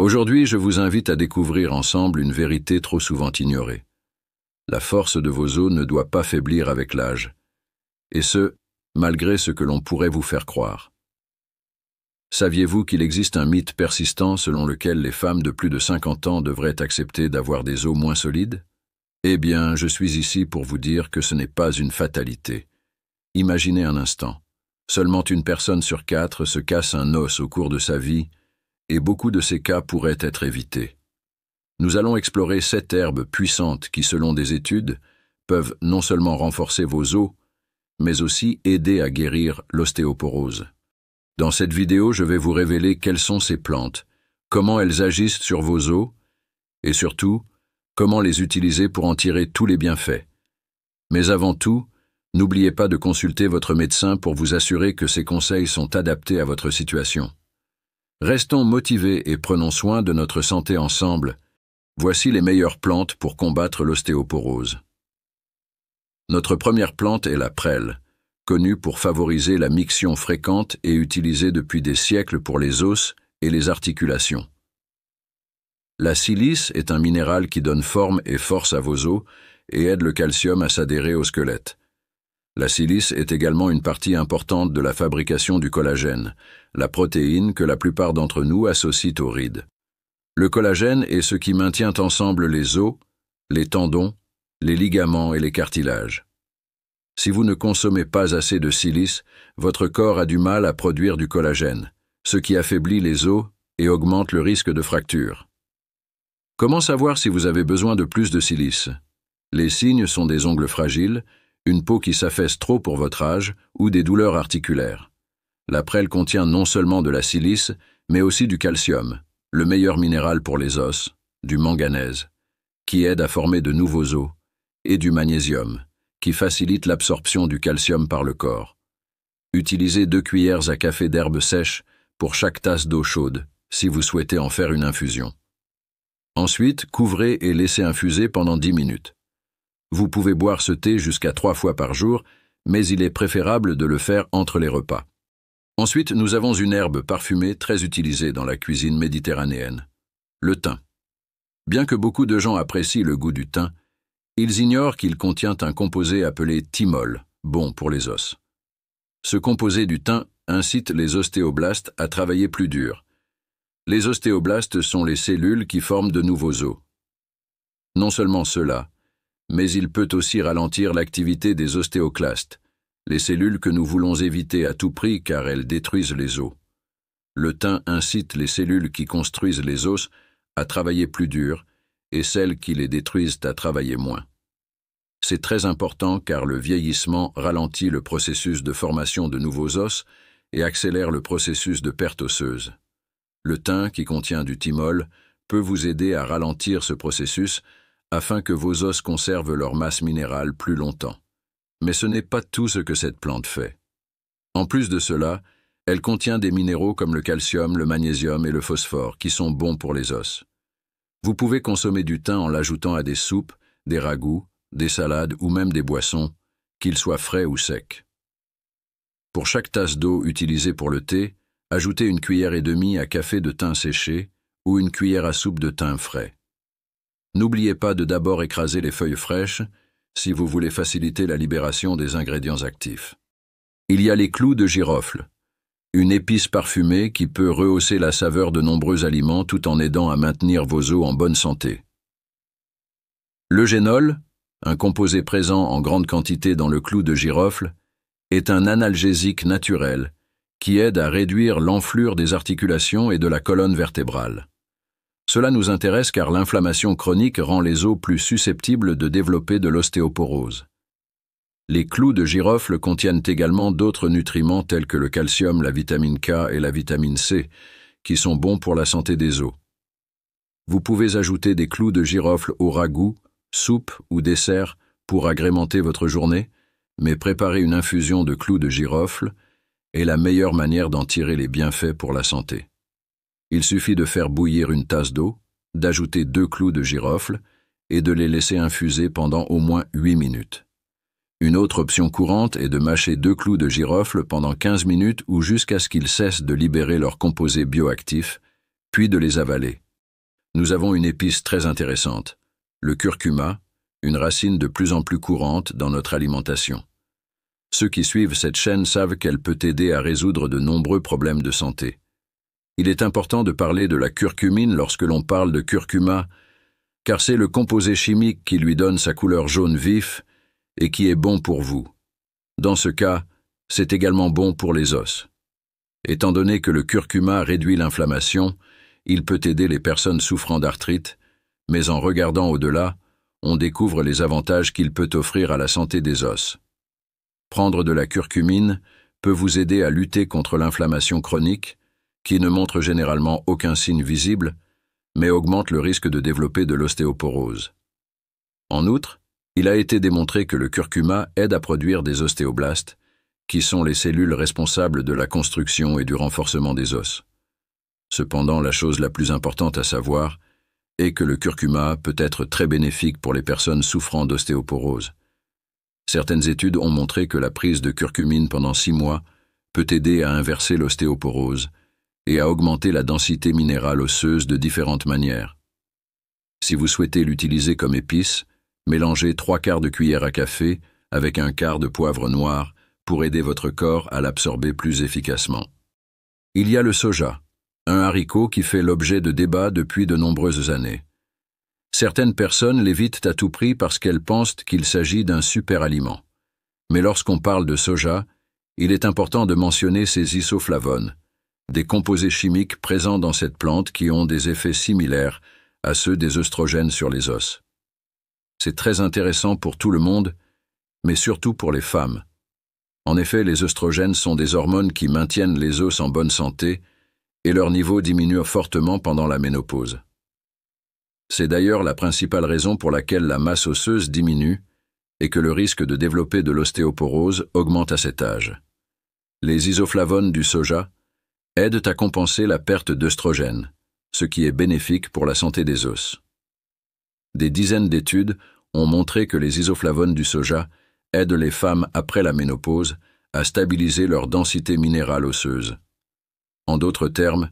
Aujourd'hui, je vous invite à découvrir ensemble une vérité trop souvent ignorée. La force de vos os ne doit pas faiblir avec l'âge, et ce, malgré ce que l'on pourrait vous faire croire. Saviez-vous qu'il existe un mythe persistant selon lequel les femmes de plus de 50 ans devraient accepter d'avoir des os moins solides? Eh bien, je suis ici pour vous dire que ce n'est pas une fatalité. Imaginez un instant. Seulement une personne sur 4 se casse un os au cours de sa vie, et beaucoup de ces cas pourraient être évités. Nous allons explorer 7 herbes puissantes qui, selon des études, peuvent non seulement renforcer vos os, mais aussi aider à guérir l'ostéoporose. Dans cette vidéo, je vais vous révéler quelles sont ces plantes, comment elles agissent sur vos os, et surtout, comment les utiliser pour en tirer tous les bienfaits. Mais avant tout, n'oubliez pas de consulter votre médecin pour vous assurer que ces conseils sont adaptés à votre situation. Restons motivés et prenons soin de notre santé ensemble. Voici les meilleures plantes pour combattre l'ostéoporose. Notre première plante est la prêle, connue pour favoriser la miction fréquente et utilisée depuis des siècles pour les os et les articulations. La silice est un minéral qui donne forme et force à vos os et aide le calcium à s'adhérer au squelette. La silice est également une partie importante de la fabrication du collagène, la protéine que la plupart d'entre nous associent aux rides. Le collagène est ce qui maintient ensemble les os, les tendons, les ligaments et les cartilages. Si vous ne consommez pas assez de silice, votre corps a du mal à produire du collagène, ce qui affaiblit les os et augmente le risque de fracture. Comment savoir si vous avez besoin de plus de silice? Les signes sont des ongles fragiles, une peau qui s'affaisse trop pour votre âge ou des douleurs articulaires. La prêle contient non seulement de la silice, mais aussi du calcium, le meilleur minéral pour les os, du manganèse, qui aide à former de nouveaux os, et du magnésium, qui facilite l'absorption du calcium par le corps. Utilisez 2 cuillères à café d'herbes sèches pour chaque tasse d'eau chaude, si vous souhaitez en faire une infusion. Ensuite, couvrez et laissez infuser pendant 10 minutes. Vous pouvez boire ce thé jusqu'à 3 fois par jour, mais il est préférable de le faire entre les repas. Ensuite, nous avons une herbe parfumée très utilisée dans la cuisine méditerranéenne, le thym. Bien que beaucoup de gens apprécient le goût du thym, ils ignorent qu'il contient un composé appelé thymol, bon pour les os. Ce composé du thym incite les ostéoblastes à travailler plus dur. Les ostéoblastes sont les cellules qui forment de nouveaux os. Non seulement cela, mais il peut aussi ralentir l'activité des ostéoclastes, les cellules que nous voulons éviter à tout prix car elles détruisent les os. Le thym incite les cellules qui construisent les os à travailler plus dur et celles qui les détruisent à travailler moins. C'est très important car le vieillissement ralentit le processus de formation de nouveaux os et accélère le processus de perte osseuse. Le thym, qui contient du thymol, peut vous aider à ralentir ce processus afin que vos os conservent leur masse minérale plus longtemps. Mais ce n'est pas tout ce que cette plante fait. En plus de cela, elle contient des minéraux comme le calcium, le magnésium et le phosphore qui sont bons pour les os. Vous pouvez consommer du thym en l'ajoutant à des soupes, des ragoûts, des salades ou même des boissons, qu'ils soient frais ou secs. Pour chaque tasse d'eau utilisée pour le thé, ajoutez 1,5 cuillère à café de thym séché ou 1 cuillère à soupe de thym frais. N'oubliez pas de d'abord écraser les feuilles fraîches si vous voulez faciliter la libération des ingrédients actifs. Il y a les clous de girofle, une épice parfumée qui peut rehausser la saveur de nombreux aliments tout en aidant à maintenir vos os en bonne santé. L'eugénol, un composé présent en grande quantité dans le clou de girofle, est un analgésique naturel qui aide à réduire l'enflure des articulations et de la colonne vertébrale. Cela nous intéresse car l'inflammation chronique rend les os plus susceptibles de développer de l'ostéoporose. Les clous de girofle contiennent également d'autres nutriments tels que le calcium, la vitamine K et la vitamine C, qui sont bons pour la santé des os. Vous pouvez ajouter des clous de girofle au ragoût, soupe ou dessert pour agrémenter votre journée, mais préparer une infusion de clous de girofle est la meilleure manière d'en tirer les bienfaits pour la santé. Il suffit de faire bouillir une tasse d'eau, d'ajouter 2 clous de girofle et de les laisser infuser pendant au moins 8 minutes. Une autre option courante est de mâcher 2 clous de girofle pendant 15 minutes ou jusqu'à ce qu'ils cessent de libérer leurs composés bioactifs, puis de les avaler, nous avons une épice très intéressante, le curcuma, une racine de plus en plus courante dans notre alimentation. Ceux qui suivent cette chaîne savent qu'elle peut aider à résoudre de nombreux problèmes de santé. Il est important de parler de la curcumine lorsque l'on parle de curcuma, car c'est le composé chimique qui lui donne sa couleur jaune vif et qui est bon pour vous. Dans ce cas, c'est également bon pour les os. Étant donné que le curcuma réduit l'inflammation, il peut aider les personnes souffrant d'arthrite, mais en regardant au-delà, on découvre les avantages qu'il peut offrir à la santé des os. Prendre de la curcumine peut vous aider à lutter contre l'inflammation chronique, qui ne montre généralement aucun signe visible, mais augmente le risque de développer de l'ostéoporose. En outre, il a été démontré que le curcuma aide à produire des ostéoblastes, qui sont les cellules responsables de la construction et du renforcement des os. Cependant, la chose la plus importante à savoir est que le curcuma peut être très bénéfique pour les personnes souffrant d'ostéoporose. Certaines études ont montré que la prise de curcumine pendant 6 mois peut aider à inverser l'ostéoporose et à augmenter la densité minérale osseuse de différentes manières. Si vous souhaitez l'utiliser comme épice, mélangez 3/4 de cuillère à café avec 1/4 de poivre noir pour aider votre corps à l'absorber plus efficacement. Il y a le soja, un haricot qui fait l'objet de débats depuis de nombreuses années. Certaines personnes l'évitent à tout prix parce qu'elles pensent qu'il s'agit d'un super aliment. Mais lorsqu'on parle de soja, il est important de mentionner ses isoflavones, des composés chimiques présents dans cette plante qui ont des effets similaires à ceux des œstrogènes sur les os. C'est très intéressant pour tout le monde, mais surtout pour les femmes. En effet, les œstrogènes sont des hormones qui maintiennent les os en bonne santé et leur niveau diminue fortement pendant la ménopause. C'est d'ailleurs la principale raison pour laquelle la masse osseuse diminue et que le risque de développer de l'ostéoporose augmente à cet âge. Les isoflavones du soja aident à compenser la perte d'œstrogènes, ce qui est bénéfique pour la santé des os. Des dizaines d'études ont montré que les isoflavones du soja aident les femmes après la ménopause à stabiliser leur densité minérale osseuse. En d'autres termes,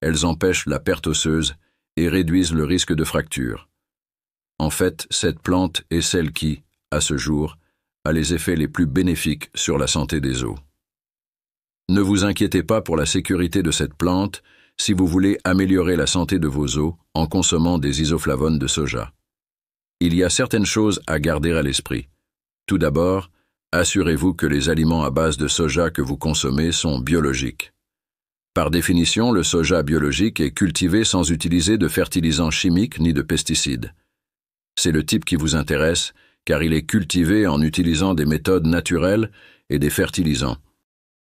elles empêchent la perte osseuse et réduisent le risque de fracture. En fait, cette plante est celle qui, à ce jour, a les effets les plus bénéfiques sur la santé des os. Ne vous inquiétez pas pour la sécurité de cette plante si vous voulez améliorer la santé de vos os en consommant des isoflavones de soja. Il y a certaines choses à garder à l'esprit. Tout d'abord, assurez-vous que les aliments à base de soja que vous consommez sont biologiques. Par définition, le soja biologique est cultivé sans utiliser de fertilisants chimiques ni de pesticides. C'est le type qui vous intéresse, car il est cultivé en utilisant des méthodes naturelles et des fertilisants.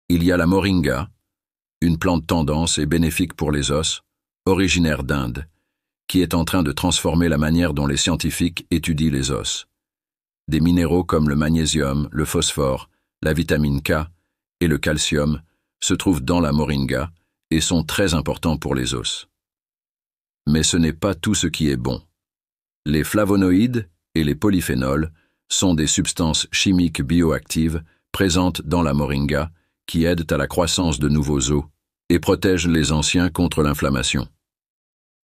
Il y a la moringa, une plante tendance et bénéfique pour les os, originaire d'Inde, qui est en train de transformer la manière dont les scientifiques étudient les os. Des minéraux comme le magnésium, le phosphore, la vitamine K et le calcium se trouvent dans la moringa et sont très importants pour les os. Mais ce n'est pas tout ce qui est bon. Les flavonoïdes et les polyphénols sont des substances chimiques bioactives présentes dans la moringa qui aident à la croissance de nouveaux os et protègent les anciens contre l'inflammation.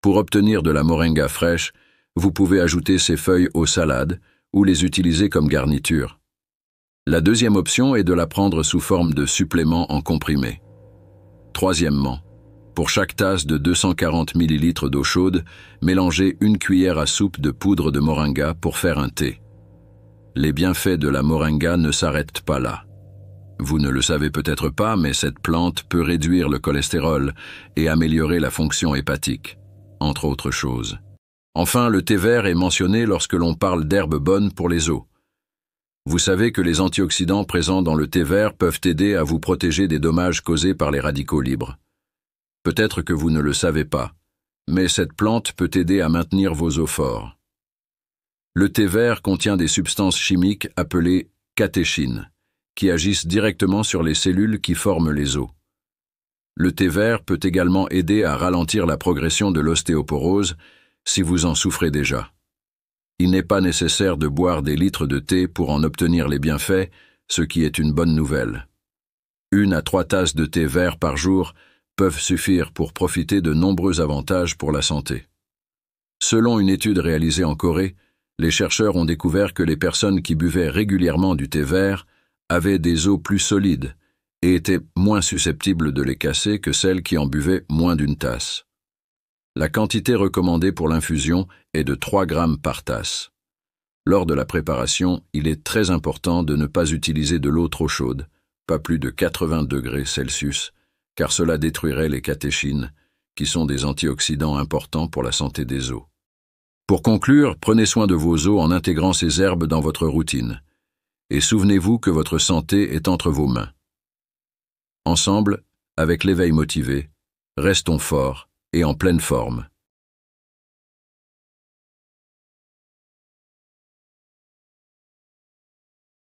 Pour obtenir de la moringa fraîche, vous pouvez ajouter ces feuilles aux salades ou les utiliser comme garniture. La deuxième option est de la prendre sous forme de supplément en comprimé. Troisièmement, pour chaque tasse de 240 ml d'eau chaude, mélangez 1 cuillère à soupe de poudre de moringa pour faire un thé. Les bienfaits de la moringa ne s'arrêtent pas là. Vous ne le savez peut-être pas, mais cette plante peut réduire le cholestérol et améliorer la fonction hépatique, entre autres choses. Enfin, le thé vert est mentionné lorsque l'on parle d'herbes bonnes pour les os. Vous savez que les antioxydants présents dans le thé vert peuvent aider à vous protéger des dommages causés par les radicaux libres. Peut-être que vous ne le savez pas, mais cette plante peut aider à maintenir vos os forts. Le thé vert contient des substances chimiques appelées catéchines, qui agissent directement sur les cellules qui forment les os. Le thé vert peut également aider à ralentir la progression de l'ostéoporose si vous en souffrez déjà. Il n'est pas nécessaire de boire des litres de thé pour en obtenir les bienfaits, ce qui est une bonne nouvelle. 1 à 3 tasses de thé vert par jour peuvent suffire pour profiter de nombreux avantages pour la santé. Selon une étude réalisée en Corée, les chercheurs ont découvert que les personnes qui buvaient régulièrement du thé vert avaient des os plus solides et étaient moins susceptibles de les casser que celles qui en buvaient moins d'une tasse. La quantité recommandée pour l'infusion est de 3 grammes par tasse. Lors de la préparation, il est très important de ne pas utiliser de l'eau trop chaude, pas plus de 80 degrés Celsius, car cela détruirait les catéchines, qui sont des antioxydants importants pour la santé des os. Pour conclure, prenez soin de vos os en intégrant ces herbes dans votre routine. Et souvenez-vous que votre santé est entre vos mains. Ensemble, avec l'éveil motivé, restons forts et en pleine forme.